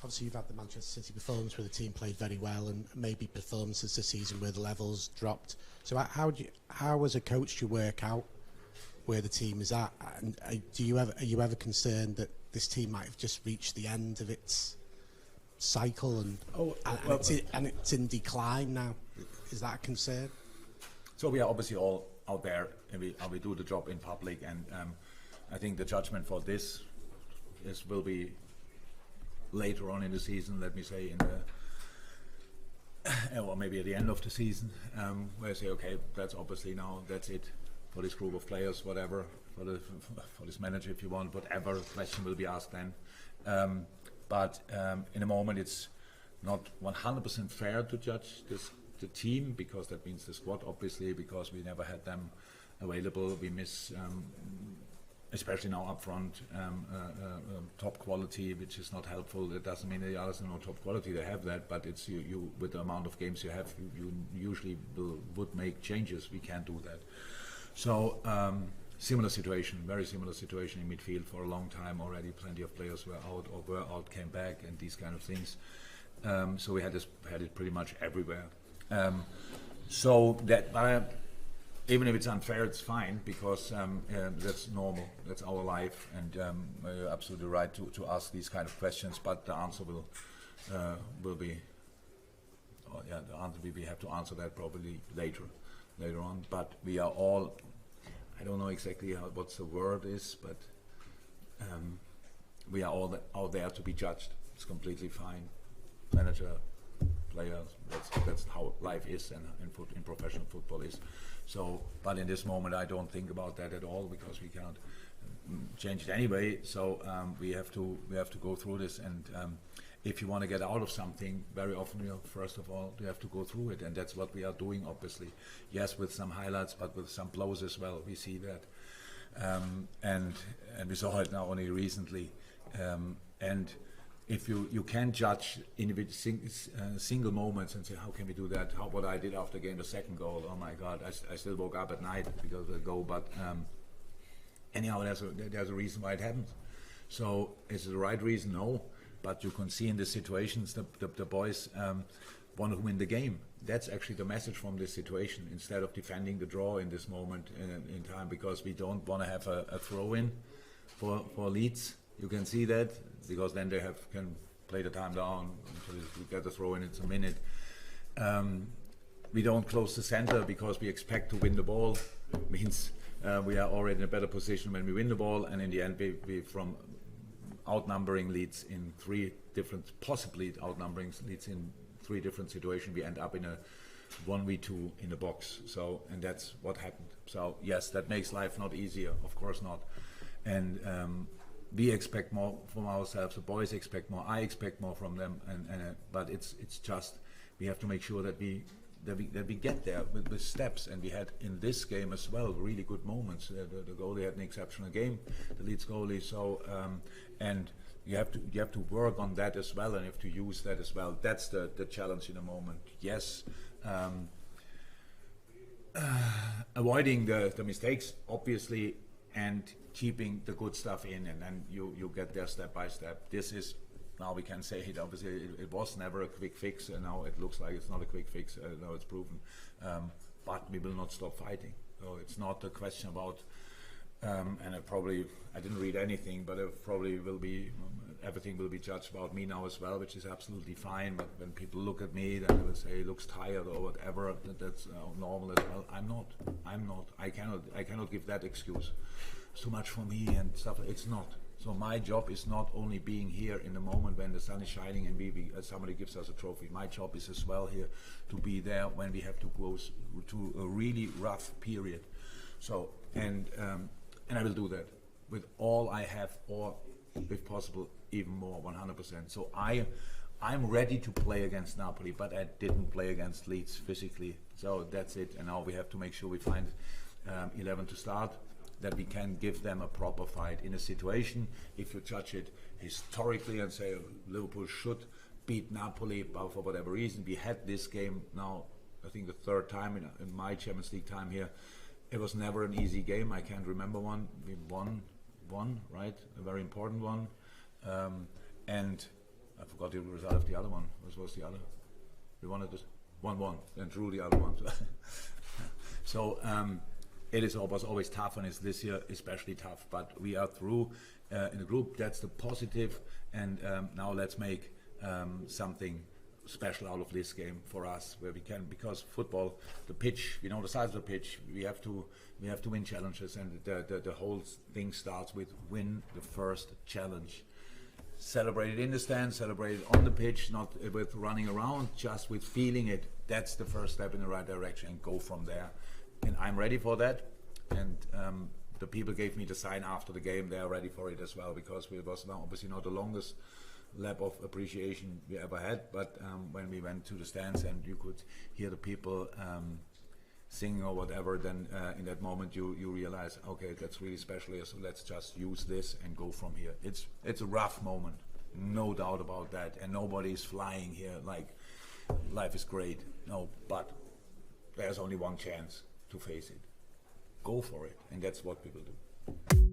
obviously you've had the Manchester City performance where the team played very well, and maybe performances this season where the levels dropped. So how as a coach do you work out where the team is at? And are you ever concerned that this team might have just reached the end of its cycle and it's in decline now? Is that a concern? So we are obviously all out there, and we do the job in public, and I think the judgment for this will be later on in the season. Let me say or maybe at the end of the season, where I say, okay, that's obviously now that's it for this group of players, whatever, for this manager, if you want, whatever question will be asked then. But in a moment, it's not 100% fair to judge the team, because that means the squad, obviously, because we never had them available. We miss, especially now up front, top quality, which is not helpful. It doesn't mean the others are not top quality. They have that, but it's you with the amount of games you have, you usually would make changes. We can't do that. So similar situation, very similar situation in midfield for a long time already. Plenty of players were out, came back, and these kind of things. So we had it pretty much everywhere. So that even if it's unfair, it's fine, because that's normal. That's our life, and you're absolutely right to ask these kind of questions. But the answer will be, the answer we have to answer that probably later on. But we are all, I don't know exactly what the word is, but we are all out there to be judged. It's completely fine. Manager, players, that's how life is, and in professional football is. So, but in this moment, I don't think about that at all, because we cannot change it anyway. So we have to go through this, and if you want to get out of something, very often, first of all, you have to go through it, and that's what we are doing, obviously. Yes, with some highlights, but with some blows as well. We see that, and we saw it now only recently, and. If you can judge individual single moments and say, how can we do that? What I did after game, the second goal, oh my God, I still woke up at night because of the goal. But anyhow, there's a reason why it happened. So is it the right reason? No. But you can see in the situations the boys want to win the game. That's actually the message from this situation, instead of defending the draw in this moment in time, because we don't want to have a throw-in for Leeds. You can see that, because then they can play the time down until you get the throw in. It's a minute. We don't close the center because we expect to win the ball. Means we are already in a better position when we win the ball, and in the end, we from outnumbering Leeds in possibly outnumbering Leeds in 3 different situations, we end up in a 1v2 in the box. So, and that's what happened. So yes, that makes life not easier. Of course not. And we expect more from ourselves. The boys expect more. I expect more from them. But it's just we have to make sure that we get there with steps. And we had in this game as well really good moments. The goalie had an exceptional game, the Leeds goalie. So and you have to work on that as well, and you have to use that as well. That's the challenge in the moment. Yes. Avoiding the mistakes, obviously, and keeping the good stuff in, and then you get there step by step. This is, now we can say it, obviously it was never a quick fix, and now it looks like it's not a quick fix, now it's proven. But we will not stop fighting. So it's not a question about, and I didn't read anything, but it probably will be, everything will be judged about me now as well, which is absolutely fine. But when people look at me, then they will say he looks tired or whatever. That's normal as well. I'm not. I cannot give that excuse. It's too much for me and stuff. It's not. So my job is not only being here in the moment when the sun is shining and somebody gives us a trophy. My job is as well here to be there when we have to go to a really rough period. So and I will do that with all I have, or if possible even more, 100%. So I'm ready to play against Napoli, but I didn't play against Leeds physically. So that's it. And now we have to make sure we find 11 to start, that we can give them a proper fight in a situation. If you judge it historically and say Liverpool should beat Napoli, but for whatever reason, we had this game now, I think the 3rd time in my Champions League time here. It was never an easy game. I can't remember one. We won, right? A very important one. And I forgot the result of the other one. What was the other? We wanted this 1-1 and drew the other one. So it was always tough, and it's this year especially tough. But we are through in the group. That's the positive, and now let's make something special out of this game for us, where we can, because football, the pitch, the size of the pitch, we have to win challenges, and the whole thing starts with win the first challenge. Celebrate it in the stand, celebrate it on the pitch, not with running around, just with feeling it. That's the first step in the right direction, and go from there. And I'm ready for that. And the people gave me the sign after the game. They are ready for it as well, because it was now obviously not the longest lap of appreciation we ever had. But when we went to the stands and you could hear the people singing or whatever, then in that moment you realize, okay, that's really special here, so let's just use this and go from here. It's a rough moment, no doubt about that, and nobody's flying here like life is great. No, but there's only one chance to face it. Go for it, and that's what we will do.